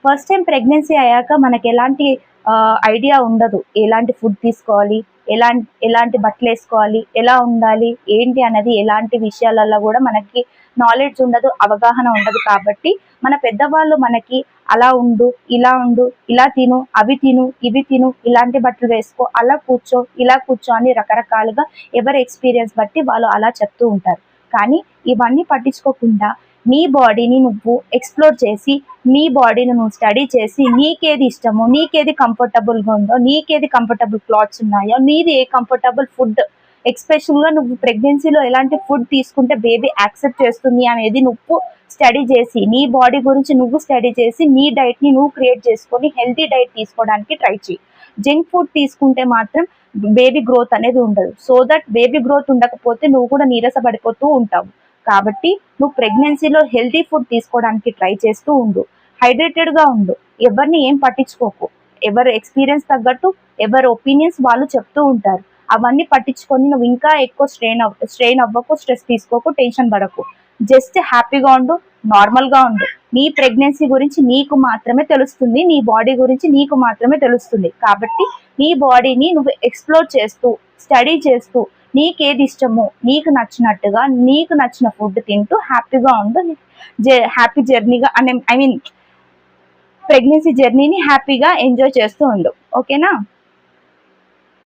First time pregnancy అయ్యాక మనకి ఎలాంటి ఐడియా ఉండదు. ఎలాంటి ఫుడ్ తీసుకోవాలి, ఎలాంటి బట్టలు వేసుకోవాలి, ఎలా ఉండాలి ఏంటి అన్నది ఎలాంటి విషయాలలో కూడా మనకి నాలెడ్జ్ ఉండదు, అవగాహన ఉండదు. కాబట్టి మన పెద్దవాళ్ళు మనకి అలా ఉండు, ఇలా ఉండు, ఇలా తిను, అవి తిను, ఇవి తిను, ఇలాంటి బట్టలు వేసుకో, అలా కూర్చో, ఇలా కూర్చో అని రకరకాలుగా ఎవరి ఎక్స్పీరియన్స్ బట్టి వాళ్ళు అలా చెప్తూ ఉంటారు. కానీ ఇవన్నీ పట్టించుకోకుండా నీ బాడీని నువ్వు ఎక్స్ప్లోర్ చేసి, నీ బాడీని నువ్వు స్టడీ చేసి, నీకేది ఇష్టమో, నీకేది కంఫర్టబుల్గా ఉందో, నీకేది కంఫర్టబుల్ క్లాత్స్ ఉన్నాయో, నీది ఏ కంఫర్టబుల్ ఫుడ్, ఎక్స్పెషల్గా నువ్వు ప్రెగ్నెన్సీలో ఎలాంటి ఫుడ్ తీసుకుంటే బేబీ యాక్సెప్ట్ చేస్తుంది అనేది నువ్వు స్టడీ చేసి, నీ బాడీ గురించి నువ్వు స్టడీ చేసి, నీ డైట్ని నువ్వు క్రియేట్ చేసుకొని హెల్తీ డైట్ తీసుకోవడానికి ట్రై చేయి. జంక్ ఫుడ్ తీసుకుంటే మాత్రం బేబీ గ్రోత్ అనేది ఉండదు. సో దట్ బేబీ గ్రోత్ ఉండకపోతే నువ్వు కూడా నీరసపడిపోతూ ఉంటావు. కాబట్టి నువ్వు ప్రెగ్నెన్సీలో హెల్తీ ఫుడ్ తీసుకోవడానికి ట్రై చేస్తూ ఉండు, హైడ్రేటెడ్గా ఉండు, ఎవరిని ఏం పట్టించుకోకు. ఎవరు ఎక్స్పీరియన్స్ తగ్గట్టు ఎవరి ఒపీనియన్స్ వాళ్ళు చెప్తూ ఉంటారు. అవన్నీ పట్టించుకొని నువ్వు ఇంకా ఎక్కువ స్ట్రెయిన్ అవ్వకు, స్ట్రెస్ తీసుకోకు, టెన్షన్ పడకు. జస్ట్ హ్యాపీగా ఉండు, నార్మల్గా ఉండు. నీ ప్రెగ్నెన్సీ గురించి నీకు మాత్రమే తెలుస్తుంది, నీ బాడీ గురించి నీకు మాత్రమే తెలుస్తుంది. కాబట్టి నీ బాడీని నువ్వు ఎక్స్ప్లోర్ చేస్తూ, స్టడీ చేస్తూ, నీకేది ఇష్టమో నీకు నచ్చినట్టుగా నీకు నచ్చిన ఫుడ్ తింటూ హ్యాపీగా ఉండు. హ్యాపీ జర్నీగా ఐ మీన్ ప్రెగ్నెన్సీ జర్నీని హ్యాపీగా ఎంజాయ్ చేస్తూ ఉండు. ఓకేనా?